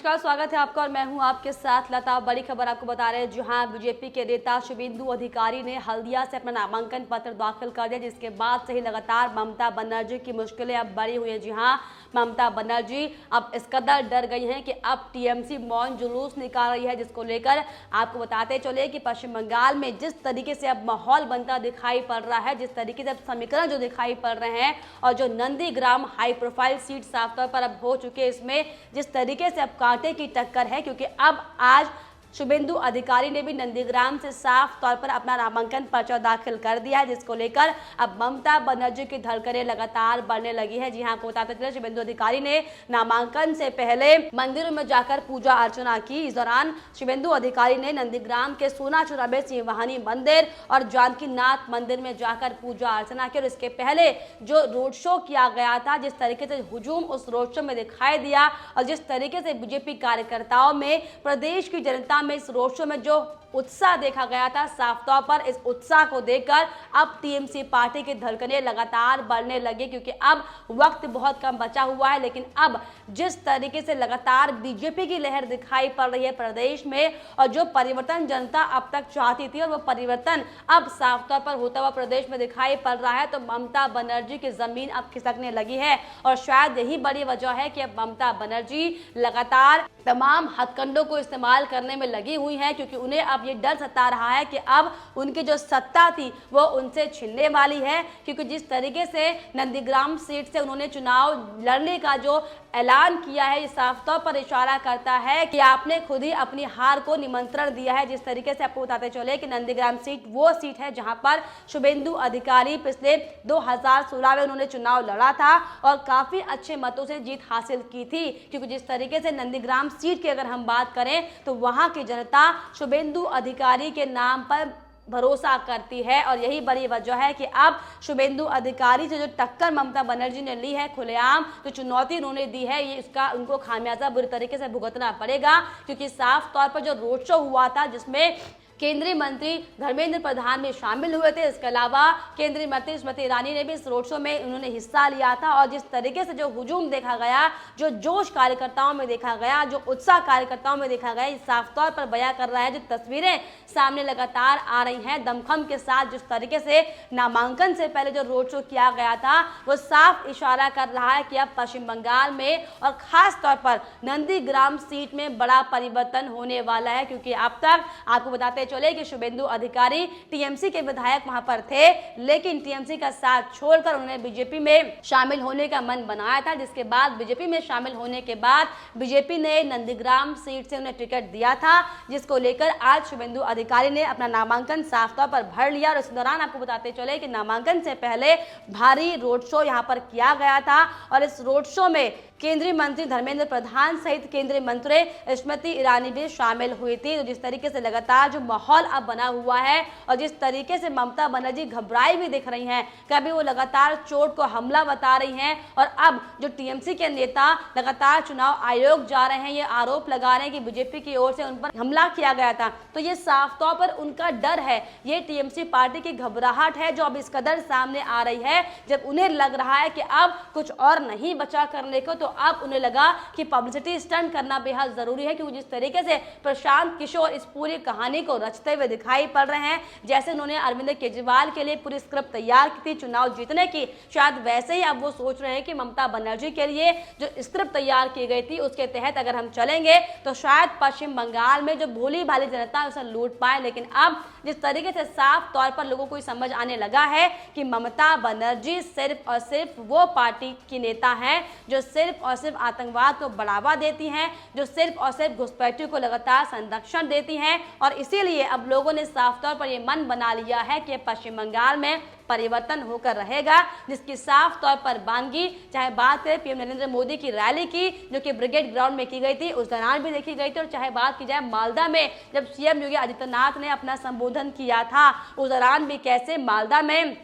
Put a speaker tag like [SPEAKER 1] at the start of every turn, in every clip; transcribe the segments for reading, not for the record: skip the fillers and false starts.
[SPEAKER 1] नमस्कार, स्वागत है आपका और मैं हूं आपके साथ लता। बड़ी खबर आपको बता रहे हैं, जहां बीजेपी के नेता शुभेंदु अधिकारी ने हल्दिया से अपना नामांकन पत्र दाखिल कर दिया, जिसके बाद से ही लगातार ममता बनर्जी की मुश्किलें अब बढ़ी हुई हैं। जी हां, ममता बनर्जी अब इस कदर डर गई हैं कि अब टीएमसी मौन जुलूस निकाल रही है, जिसको लेकर आपको बताते चले कि पश्चिम बंगाल में जिस तरीके से अब माहौल बनता दिखाई पड़ रहा है, जिस तरीके से अब समीकरण जो दिखाई पड़ रहे हैं और जो नंदीग्राम हाई प्रोफाइल सीट साफ तौर पर अब हो चुके, इसमें जिस तरीके से अब कांटे की टक्कर है, क्योंकि अब आज शुभेंदु अधिकारी ने भी नंदीग्राम से साफ तौर पर अपना नामांकन पर्चा दाखिल कर दिया है, जिसको लेकर अब ममता बनर्जी की धड़कनें लगातार बढ़ने लगी है। जी हां, आपको बताते चले शुभेंदु अधिकारी ने नामांकन से पहले मंदिरों में जाकर पूजा अर्चना की। इस दौरान शुभेंदु अधिकारी ने नंदीग्राम के सोनाचूरा में सिंहवाहिनी मंदिर और जानकीनाथ मंदिर में जाकर पूजा अर्चना की। और इसके पहले जो रोड शो किया गया था, जिस तरीके से हुजूम उस रोड शो में दिखाई दिया और जिस तरीके से बीजेपी कार्यकर्ताओं में, प्रदेश की जनता में इस रोड शो में जो उत्साह देखा गया था, साफ तौर पर इस उत्साह को देखकर अब टीएमसी पार्टी की धड़कनें लगातार बढ़ने लगी, क्योंकि अब वक्त बहुत कम बचा हुआ है। लेकिन अब जिस तरीके से लगातार बीजेपी की लहर दिखाई पड़ रही है प्रदेश में और जो परिवर्तन जनता अब तक चाहती थी और वो परिवर्तन अब साफ तौर पर होता हुआ प्रदेश में दिखाई पड़ रहा है, तो ममता बनर्जी की जमीन अब खिसकने लगी है। और शायद यही बड़ी वजह है कि अब ममता बनर्जी लगातार तमाम हथकंडों को इस्तेमाल करने में लगी हुई हैं, क्योंकि उन्हें अब ये डर सता रहा है कि अब उनकी जो सत्ता थी वो उनसे छिनने वाली है। क्योंकि जिस तरीके से नंदीग्राम सीट से उन्होंने चुनाव लड़ने का जो ऐलान किया है, ये साफ तौर पर इशारा करता है कि आपने खुद ही अपनी हार को निमंत्रण दिया है। जिस तरीके से आपको बताते चले कि नंदीग्राम सीट वो सीट है जहां पर शुभेंदु अधिकारी पिछले 2016 में उन्होंने चुनाव लड़ा था और काफी अच्छे मतों से जीत हासिल की थी। क्योंकि जिस तरीके से नंदीग्राम सीट की अगर हम बात करें तो वहां की जनता शुभेंदु अधिकारी के नाम पर भरोसा करती है और यही बड़ी वजह है कि अब शुभेंदु अधिकारी से जो टक्कर ममता बनर्जी ने ली है, खुलेआम जो चुनौती उन्होंने दी है, ये इसका उनको खामियाजा बुरी तरीके से भुगतना पड़ेगा। क्योंकि साफ तौर पर जो रोड शो हुआ था, जिसमें केंद्रीय मंत्री धर्मेंद्र प्रधान भी शामिल हुए थे, इसके अलावा केंद्रीय मंत्री स्मृति ईरानी ने भी इस रोड शो में उन्होंने हिस्सा लिया था। और जिस तरीके से जो हुजूम देखा गया, जो जोश कार्यकर्ताओं में देखा गया, जो उत्साह कार्यकर्ताओं में देखा गया, इस साफ तौर पर बयां कर रहा है। जो तस्वीरें सामने लगातार आ रही हैं दमखम के साथ, जिस तरीके से नामांकन से पहले जो रोड शो किया गया था, वो साफ इशारा कर रहा है कि अब पश्चिम बंगाल में और खास तौर पर नंदीग्राम सीट में बड़ा परिवर्तन होने वाला है। क्योंकि अब तक आपको बताते चले कि शुभेंदु अधिकारी टीएमसी के विधायक वहां पर थे, लेकिन टीएमसी का साथ छोड़कर उन्होंने बीजेपी में शामिल होने का मन बनाया था। जिसके बाद बीजेपी में शामिल होने के बाद बीजेपी ने नंदीग्राम सीट से उन्हें टिकट दिया था, जिसको लेकर आज शुभेंदु अधिकारी ने अपना नामांकन साफ तौर पर भर लिया। और इस दौरान आपको बताते चले कि नामांकन से पहले भारी रोड शो यहां पर किया गया था और इस रोड शो में केंद्रीय मंत्री धर्मेंद्र प्रधान सहित केंद्रीय मंत्री स्मृति ईरानी भी शामिल हुई थी। तो जिस तरीके से लगातार जो माहौल अब बना हुआ है और जिस तरीके से ममता बनर्जी घबराई भी दिख रही हैं, कभी वो लगातार चोट को हमला बता रही हैं और अब जो टीएमसी के नेता लगातार चुनाव आयोग जा रहे हैं, ये आरोप लगा रहे हैं कि बीजेपी की ओर से उन पर हमला किया गया था। तो ये साफ तौर पर उनका डर है, ये टीएमसी पार्टी की घबराहट है जो अब इस कदर सामने आ रही है, जब उन्हें लग रहा है कि अब कुछ और नहीं बचा करने को। तो अब उन्हें लगा कि पब्लिसिटी स्टंट करना बेहद जरूरी है, क्योंकि जिस तरीके से प्रशांत किशोर इस पूरी कहानी को रचते हुए दिखाई पड़ रहे हैं, जैसे उन्होंने अरविंद केजरीवाल के लिए पूरी स्क्रिप्ट तैयार की थी चुनाव जीतने की, शायद वैसे ही अब वो सोच रहे हैं कि ममता बनर्जी के लिए जो स्क्रिप्ट तैयार की गई थी उसके तहत अगर हम चलेंगे तो शायद पश्चिम बंगाल में जो भोली भाली जनता उसे लूट पाए। लेकिन अब जिस तरीके से साफ तौर पर लोगों को समझ आने लगा है कि ममता बनर्जी सिर्फ और सिर्फ वो पार्टी की नेता है जो सिर्फ और सिर्फ आतंकवाद को बढ़ावा देती हैं, जो सिर्फ और सिर्फ घुसपैठियों को लगातार संरक्षण देती हैं। और इसीलिए अब लोगों ने साफ तौर पर यह मन बना लिया है कि पश्चिम बंगाल में परिवर्तन होकर रहेगा, जिसकी साफ तौर पर बानगी, चाहे बात करें पीएम नरेंद्र मोदी की रैली की जो कि ब्रिगेड ग्राउंड में की गई थी, उस दौरान भी देखी गई थी, और चाहे बात की जाए मालदा में जब सीएम योगी आदित्यनाथ ने अपना संबोधन किया था, उस दौरान भी कैसे मालदा में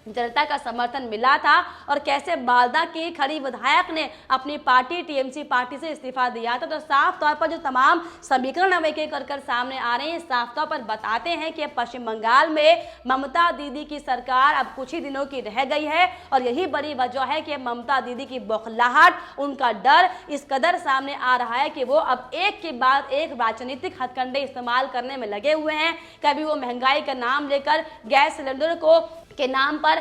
[SPEAKER 1] जनता का समर्थन मिला था और कैसे बालदा की खड़ी विधायक ने अपनी पार्टी टीएमसी पार्टी से इस्तीफा दिया था। तो साफ तौर पर जो तमाम समीकरण अब एक कर सामने आ रहे हैं, साफ तौर पर बताते हैं कि पश्चिम बंगाल में ममता दीदी की सरकार अब कुछ ही दिनों की रह गई है और यही बड़ी वजह है कि ममता दीदी की बौखलाहट, उनका डर इस कदर सामने आ रहा है कि वो अब एक के बाद एक राजनीतिक हथकंडे इस्तेमाल करने में लगे हुए हैं। कभी वो महंगाई का नाम लेकर गैस सिलेंडर के नाम पर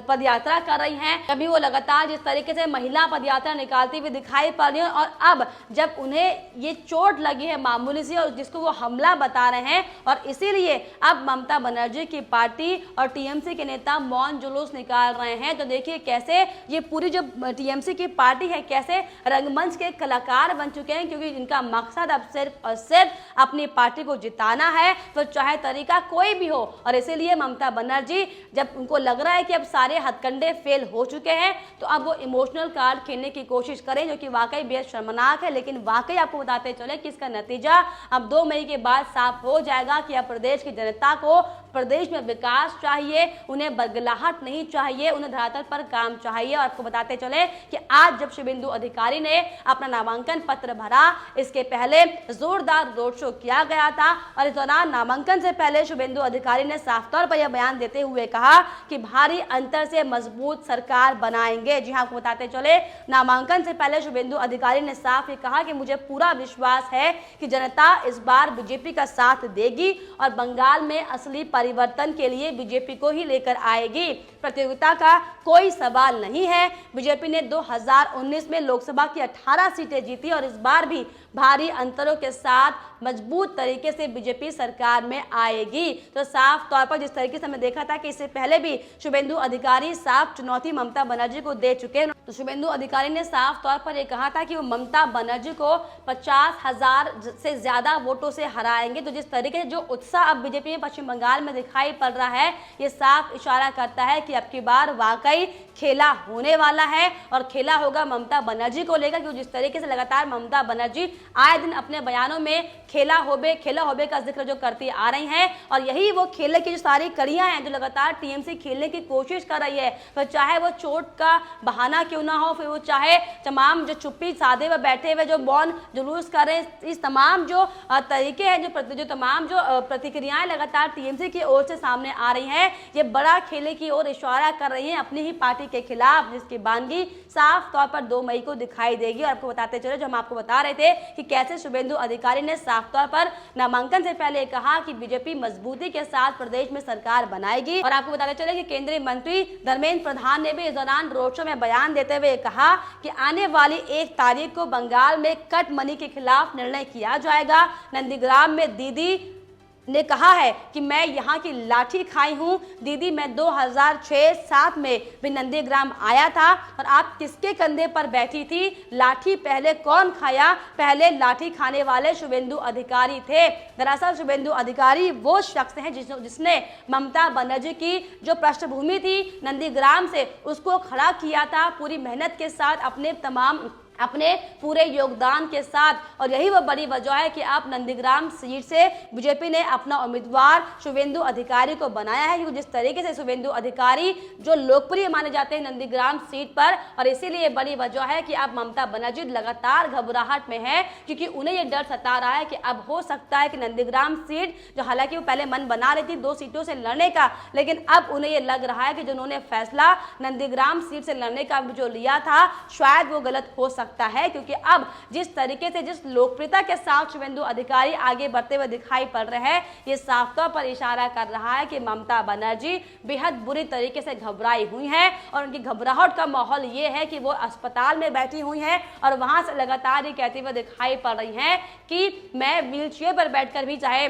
[SPEAKER 1] पदयात्रा कर रही हैं, कभी वो लगातार जिस तरीके से महिला पदयात्रा निकालती हुई दिखाई पड़ रही है और अब जब उन्हें ये चोट लगी है मामूली सी और जिसको वो हमला बता रहे हैं और इसीलिए अब ममता बनर्जी की पार्टी और टीएमसी के नेता मौन जुलूस निकाल रहे हैं। तो देखिए कैसे ये पूरी जो टीएमसी की पार्टी है कैसे रंगमंच के कलाकार बन चुके हैं, क्योंकि इनका मकसद अब सिर्फ और सिर्फ अपनी पार्टी को जिताना है, तो चाहे तरीका कोई भी हो। और इसीलिए ममता बनर्जी जब उनको लग रहा है कि अब सारे हथकंडे फेल हो चुके हैं तो अब वो इमोशनल कार्ड खेलने की कोशिश करें, जो कि वाकई बेहद शर्मनाक है। लेकिन वाकई आपको बताते चले कि इसका नतीजा अब 2 मई के बाद साफ हो जाएगा कि अब प्रदेश की जनता को प्रदेश में विकास चाहिए, उन्हें बदलाहट नहीं चाहिए, उन्हें धरातल पर काम चाहिए। और आपको बताते चले कि आज जब शुभेंदु अधिकारी ने अपना नामांकन पत्र भरा, इसके पहले जोरदार रोड शो किया गया था और इस दौरान नामांकन से पहले शुभेंदु अधिकारी ने साफ तौर पर यह बयान देते हुए कहा कि भारी अंतर से मजबूत सरकार बनाएंगे। जी हां, आपको बताते चले नामांकन से पहले शुभेंदु अधिकारी ने साफ ये कहा कि मुझे पूरा विश्वास है कि जनता इस बार बीजेपी का साथ देगी और बंगाल में असली परिवर्तन के लिए बीजेपी को ही लेकर आएगी। प्रतियोगिता का कोई सवाल नहीं है। बीजेपी ने 2019 में लोकसभा की 18 सीटें जीती और इस बार भी भारी अंतरों के साथ मजबूत तरीके से बीजेपी सरकार में आएगी। तो साफ तौर पर जिस तरीके से हमने देखा था कि इससे पहले भी शुभेंदु अधिकारी साफ चुनौती ममता बनर्जी को दे चुके हैं। तो शुभेंदु अधिकारी ने साफ तौर पर यह कहा था कि वो ममता बनर्जी को 50,000 से ज्यादा वोटों से हराएंगे। तो जिस तरीके से जो उत्साह अब बीजेपी में पश्चिम बंगाल में दिखाई पड़ रहा है, ये साफ इशारा करता है कि अब की बार वाकई खेला होने वाला है और खेला होगा ममता बनर्जी को लेकर, क्योंकि जिस तरीके से लगातार ममता बनर्जी आए दिन अपने बयानों में खेला होबे का जिक्र जो करती आ रही हैं और यही वो खेले की जो सारी कड़ियां हैं जो लगातार टीएमसी खेलने की कोशिश कर रही है। तो चाहे वो चोट का बहाना क्यों ना हो, फिर वो चाहे तमाम जो चुप्पी साधे हुए बैठे हुए जो मौन जुलूस कर रहे हैं, इस तमाम जो तरीके हैं जो तमाम जो प्रतिक्रियाएं लगातार टीएमसी की ओर से सामने आ रही हैं, ये बड़ा खेले की ओर इशारा कर रही हैं अपनी ही पार्टी के खिलाफ, जिसकी बानगी साफ तौर पर 2 मई को दिखाई देगी। और आपको बताते चले, जो हम आपको बता रहे थे कि कैसे शुभेंदु अधिकारी ने साफ तौर पर नामांकन से पहले कहा कि बीजेपी मजबूती के साथ प्रदेश में सरकार बनाएगी। और आपको बताते चले कि केंद्रीय मंत्री धर्मेंद्र प्रधान ने भी इस दौरान रोड शो में बयान देते हुए कहा कि आने वाली 1 तारीख को बंगाल में कट मनी के खिलाफ निर्णय किया जाएगा। नंदीग्राम में दीदी ने कहा है कि मैं यहाँ की लाठी खाई हूँ। दीदी, मैं 2006-7 में भी नंदीग्राम आया था और आप किसके कंधे पर बैठी थी? लाठी पहले कौन खाया? पहले लाठी खाने वाले शुभेंदु अधिकारी थे। दरअसल शुभेंदु अधिकारी वो शख्स हैं जिसने ममता बनर्जी की जो पृष्ठभूमि थी नंदीग्राम से, उसको खड़ा किया था पूरी मेहनत के साथ, अपने पूरे योगदान के साथ। और यही वो बड़ी वजह है कि आप नंदीग्राम सीट से बीजेपी ने अपना उम्मीदवार शुभेंदु अधिकारी को बनाया है, क्योंकि जिस तरीके से शुभेंदु अधिकारी जो लोकप्रिय माने जाते हैं नंदीग्राम सीट पर, और इसीलिए बड़ी वजह है कि अब ममता बनर्जी लगातार घबराहट में है, क्योंकि उन्हें ये डर सता रहा है कि अब हो सकता है कि नंदीग्राम सीट जो हालांकि वो पहले मन बना रही थी 2 सीटों से लड़ने का, लेकिन अब उन्हें ये लग रहा है कि जिन्होंने फैसला नंदीग्राम सीट से लड़ने का जो लिया था शायद वो गलत हो सकता है, क्योंकि अब जिस तरीके से जिस लोकप्रियता के साथ शुभेंदु अधिकारी आगे बढ़ते हुए दिखाई पड़ रहे हैं, ये साफ तौर पर इशारा कर रहा है कि ममता बनर्जी बेहद बुरी तरीके से घबराई हुई हैं और उनकी घबराहट का माहौल ये है कि वो अस्पताल में बैठी हुई हैं और वहां से लगातार ये कहते हुए दिखाई पड़ रही हैं कि मैं व्हीलचेयर पर बैठकर भी चाहे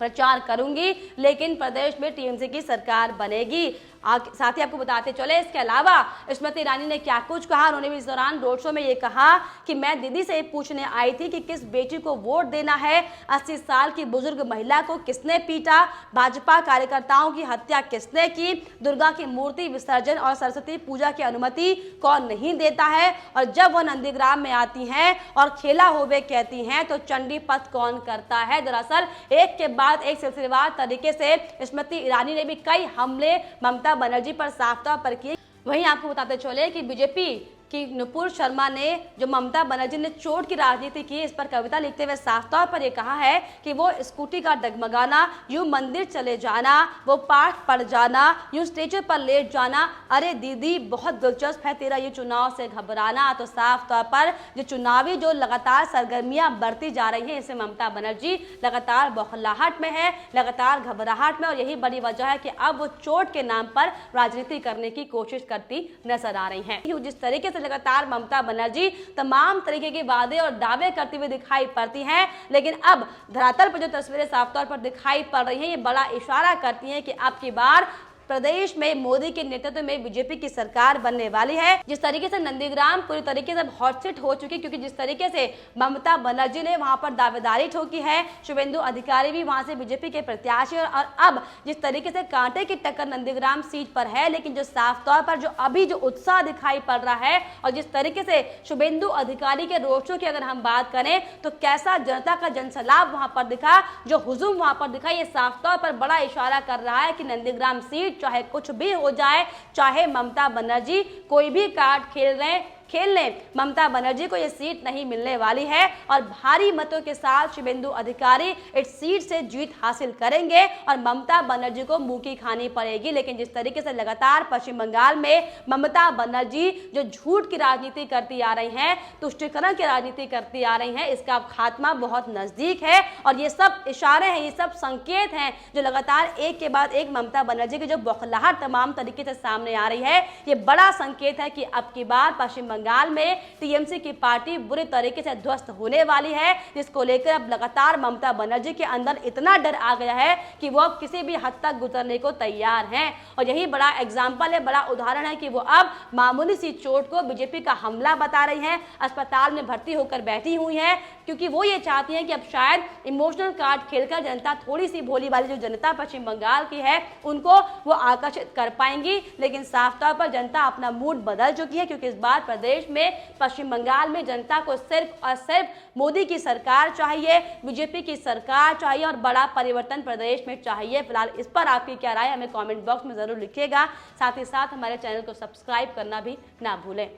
[SPEAKER 1] प्रचार करूंगी, लेकिन प्रदेश में टीएमसी की सरकार बनेगी। साथ ही आपको बताते चले, इसके अलावा स्मृति ईरानी ने क्या कुछ कहा। उन्होंने भी इस दौरान रोड शो में ये कहा कि मैं दीदी से पूछने आई थी कि किस बेटी को वोट देना है, 80 साल की बुजुर्ग महिला को किसने पीटा, भाजपा कार्यकर्ताओं की हत्या किसने की, दुर्गा की मूर्ति विसर्जन और सरस्वती पूजा की अनुमति कौन नहीं देता है, और जब वह नंदीग्राम में आती हैं और खेला होवे कहती हैं तो चंडी पथ कौन करता है। दरअसल एक के बाद बाद एक सिलसिलेवार तरीके से स्मृति ईरानी ने भी कई हमले ममता बनर्जी पर साफ तौर पर किए। वहीं आपको बताते चले कि बीजेपी कि नुपुर शर्मा ने जो ममता बनर्जी ने चोट की राजनीति की, इस पर कविता लिखते हुए साफ तौर पर यह कहा है कि वो स्कूटी का डगमगाना, यूं मंदिर चले जाना, वो पाठ पढ़ जाना, यूं स्टेज पर लेट जाना, अरे दीदी बहुत दिलचस्प है तेरा ये चुनाव से घबराना। तो साफ तौर पर जो चुनावी जो लगातार सरगर्मियां बढ़ती जा रही हैं, इससे ममता बनर्जी लगातार बौखलाहट में है, लगातार घबराहट में, और यही बड़ी वजह है कि अब वो चोट के नाम पर राजनीति करने की कोशिश करती नजर आ रही हैं। जिस तरीके लगातार ममता बनर्जी तमाम तरीके के वादे और दावे करती हुई दिखाई पड़ती हैं, लेकिन अब धरातल पर जो तस्वीरें साफ तौर पर दिखाई पड़ रही हैं, ये बड़ा इशारा करती हैं कि अब की बार प्रदेश में मोदी के नेतृत्व में बीजेपी की सरकार बनने वाली है। जिस तरीके से नंदीग्राम पूरी तरीके से हॉट सीट हो चुकी, क्योंकि जिस तरीके से ममता बनर्जी ने वहां पर दावेदारी ठोकी है, शुभेंदु अधिकारी भी वहां से बीजेपी के प्रत्याशी, और अब जिस तरीके से कांटे की टक्कर नंदीग्राम सीट पर है, लेकिन जो साफ तौर पर जो अभी जो उत्साह दिखाई पड़ रहा है और जिस तरीके से शुभेंदु अधिकारी के रोड शो की अगर हम बात करें तो कैसा जनता का जनसैलाब वहां पर दिखा, जो हुजूम वहां पर दिखा, ये साफ तौर पर बड़ा इशारा कर रहा है कि नंदीग्राम सीट चाहे कुछ भी हो जाए, चाहे ममता बनर्जी कोई भी कार्ड खेल लें, ममता बनर्जी को यह सीट नहीं मिलने वाली है और भारी मतों के साथ शुभेंदु अधिकारी इस सीट से जीत हासिल करेंगे और ममता बनर्जी को मुंह की खानी पड़ेगी। लेकिन जिस तरीके से लगातार पश्चिम बंगाल में ममता बनर्जी जो झूठ की राजनीति करती आ रही हैं, तुष्टीकरण की राजनीति करती आ रही हैं, इसका खात्मा बहुत नजदीक है और ये सब इशारे हैं, ये सब संकेत हैं जो लगातार एक के बाद एक ममता बनर्जी की जो बौखलाहट तमाम तरीके से सामने आ रही है, ये बड़ा संकेत है कि अब की बार पश्चिम बंगाल में टीएमसी की पार्टी बुरी तरीके से ध्वस्त होने वाली है, जिसको लेकर अब लगातार ममता बनर्जी के अंदर इतना डर आ गया है कि वो अब किसी भी हद तक गुजरने को तैयार हैं। और यही बड़ा एग्जाम्पल है, बड़ा उदाहरण है कि वो अब मामूली सी चोट को बीजेपी का हमला बता रही हैं, अस्पताल में भर्ती होकर बैठी हुई हैं, क्योंकि वो ये चाहती हैं कि अब शायद इमोशनल कार्ड खेलकर जनता, थोड़ी सी भोली वाली जो जनता पश्चिम बंगाल की है, उनको वो आकर्षित कर पाएंगी। लेकिन साफ तौर पर जनता अपना मूड बदल चुकी है, क्योंकि इस बार प्रदेश में पश्चिम बंगाल में जनता को सिर्फ और सिर्फ मोदी की सरकार चाहिए, बीजेपी की सरकार चाहिए और बड़ा परिवर्तन प्रदेश में चाहिए। फिलहाल इस पर आपकी क्या राय, हमें कमेंट बॉक्स में जरूर लिखिएगा। साथ ही साथ हमारे चैनल को सब्सक्राइब करना भी ना भूलें।